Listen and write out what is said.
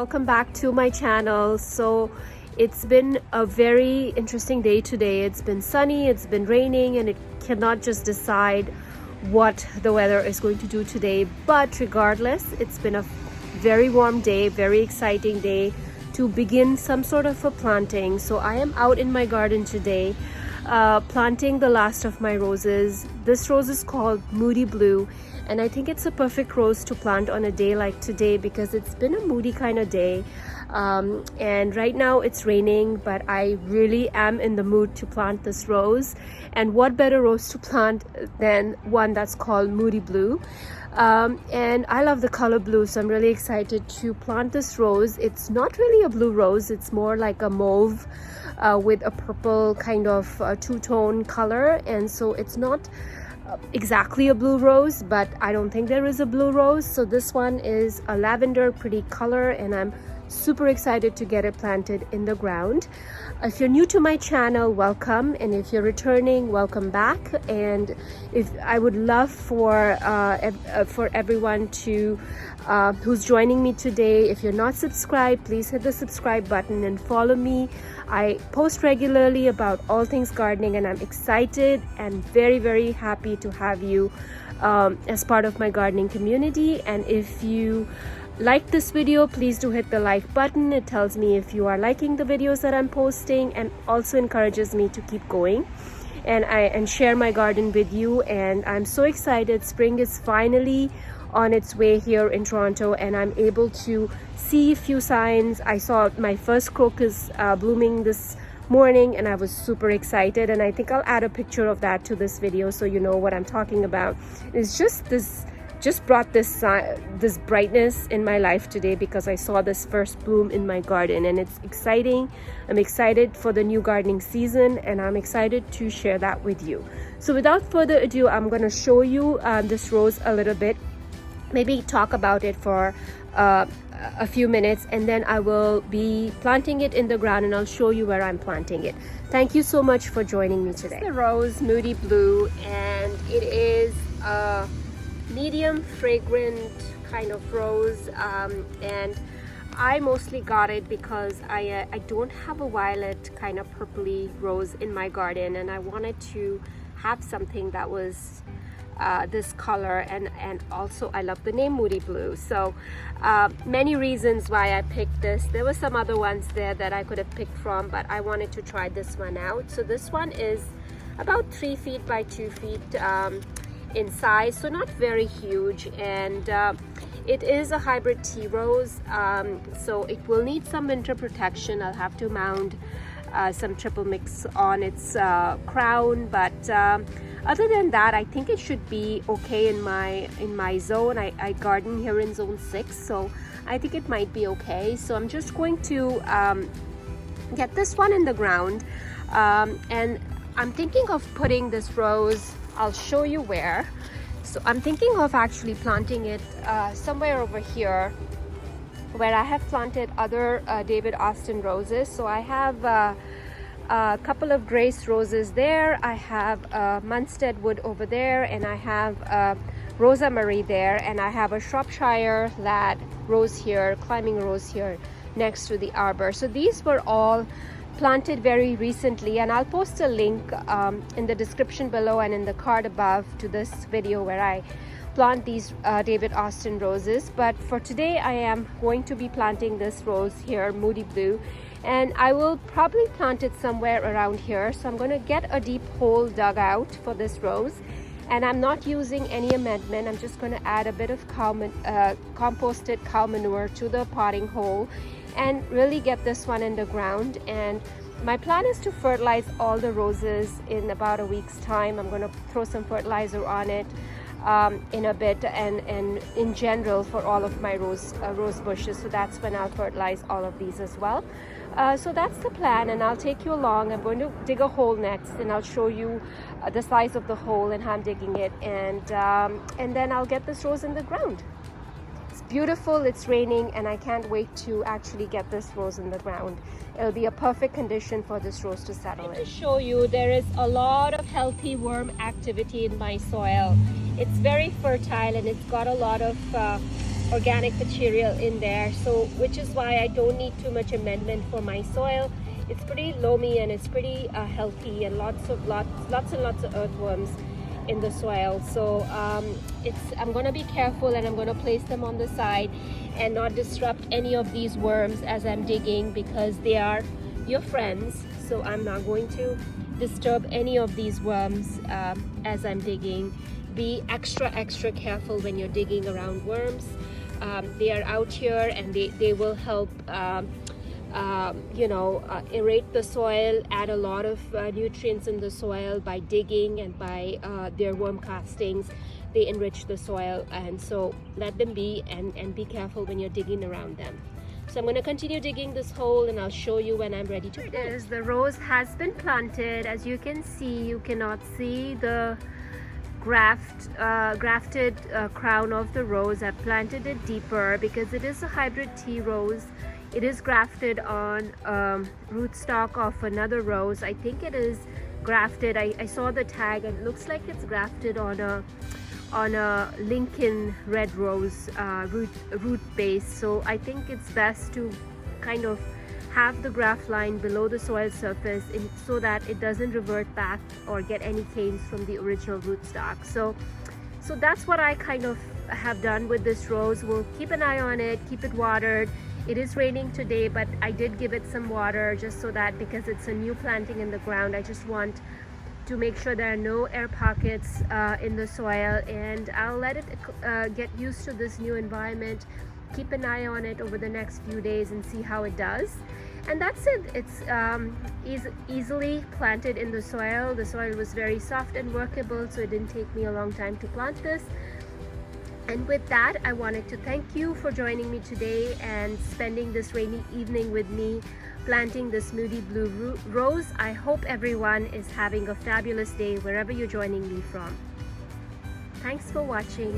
welcome back to my channel. So it's been a very interesting day today. It's been sunny, it's been raining, and it cannot just decide what the weather is going to do today. But regardless, it's been a very warm day, very exciting day to begin some sort of a planting. So I am out in my garden today planting the last of my roses. This rose is called Moody Blue, and I think it's a perfect rose to plant on a day like today because it's been a moody kind of day, and right now it's raining, but I really am in the mood to plant this rose. And what better rose to plant than one that's called Moody Blue. And I love the color blue, so I'm really excited to plant this rose. It's not really a blue rose, it's more like a mauve with a purple kind of two-tone color, and so it's not exactly a blue rose, but I don't think there is a blue rose. So this one is a lavender pretty color, and I'm super excited to get it planted in the ground. If you're new to my channel, welcome, and if you're returning, welcome back. And if I would love for everyone to who's joining me today, if you're not subscribed, please hit the subscribe button and follow me. I post regularly about all things gardening, and I'm excited and very, very happy to have you as part of my gardening community. And if you like this video, please do hit the like button. It tells me if you are liking the videos that I'm posting, and also encourages me to keep going and share my garden with you. And I'm so excited. Spring is finally on its way here in Toronto, and I'm able to see a few signs. I saw my first crocus blooming this morning, and I was super excited, and I think I'll add a picture of that to this video so you know what I'm talking about. It's just brought this brightness in my life today because I saw this first bloom in my garden, and it's exciting. I'm excited for the new gardening season, and I'm excited to share that with you. So without further ado, I'm going to show you this rose a little bit, maybe talk about it for a few minutes, and then I will be planting it in the ground, and I'll show you where I'm planting it. Thank you so much for joining me today. The rose Moody Blue, and it is a medium fragrant kind of rose, and I mostly got it because I don't have a violet kind of purpley rose in my garden, and I wanted to have something that was this color, and also I love the name Moody Blue. So many reasons why I picked this. There were some other ones there that I could have picked from, but I wanted to try this one out. So this one is about 3 feet by 2 feet in size, so not very huge, and it is a hybrid tea rose, so it will need some winter protection. I'll have to mount some triple mix on its crown, but other than that, I think it should be okay in my zone. I garden here in zone 6, so I think it might be okay. So I'm just going to get this one in the ground, and I'm thinking of putting this rose, I'll show you where. So I'm thinking of actually planting it somewhere over here where I have planted other David Austin roses. So I have a couple of Grace roses there, I have Munstead wood over there, and I have Rosa Marie there, and I have a Shropshire that rose here, climbing rose here next to the arbor. So these were all planted very recently, and I'll post a link in the description below and in the card above to this video where I plant these David Austin roses. But for today, I am going to be planting this rose here, Moody Blue, and I will probably plant it somewhere around here. So I'm going to get a deep hole dug out for this rose, and I'm not using any amendment. I'm just going to add a bit of composted cow manure to the potting hole and really get this one in the ground. And my plan is to fertilize all the roses in about a week's time. I'm going to throw some fertilizer on it in a bit, and in general for all of my rose bushes. So that's when I'll fertilize all of these as well. So that's the plan, and I'll take you along. I'm going to dig a hole next, and I'll show you the size of the hole and how I'm digging it, and then I'll get this rose in the ground. It's beautiful, it's raining, and I can't wait to actually get this rose in the ground. It'll be a perfect condition for this rose to settle in. To show you, there is a lot of healthy worm activity in my soil. It's very fertile, and it's got a lot of organic material in there, so which is why I don't need too much amendment for my soil. It's pretty loamy and it's pretty healthy, and lots and lots of earthworms in the soil. So I'm gonna be careful, and I'm gonna place them on the side and not disrupt any of these worms as I'm digging, because they are your friends. So I'm not going to disturb any of these worms as I'm digging. Be extra careful when you're digging around worms. They are out here, and they will help aerate the soil, add a lot of nutrients in the soil by digging, and by their worm castings they enrich the soil. And so let them be, and be careful when you're digging around them. So I'm going to continue digging this hole, and I'll show you when I'm ready to plant. It is, the rose has been planted. As you can see, you cannot see the grafted crown of the rose. I've planted it deeper because it is a hybrid tea rose. It is grafted on rootstock of another rose. I think it is grafted. I saw the tag, and it looks like it's grafted on a Lincoln red rose root base. So I think it's best to kind of have the graft line below the soil surface so that it doesn't revert back or get any canes from the original rootstock. So that's what I kind of have done with this rose. We'll keep an eye on it, keep it watered. It is raining today, but I did give it some water, just so that, because it's a new planting in the ground, I just want to make sure there are no air pockets in the soil, and I'll let it get used to this new environment. Keep an eye on it over the next few days and see how it does. And that's it. It's easily planted in the soil. The soil was very soft and workable, so it didn't take me a long time to plant this. And with that, I wanted to thank you for joining me today and spending this rainy evening with me planting this Moody Blue Rose. I hope everyone is having a fabulous day wherever you're joining me from. Thanks for watching.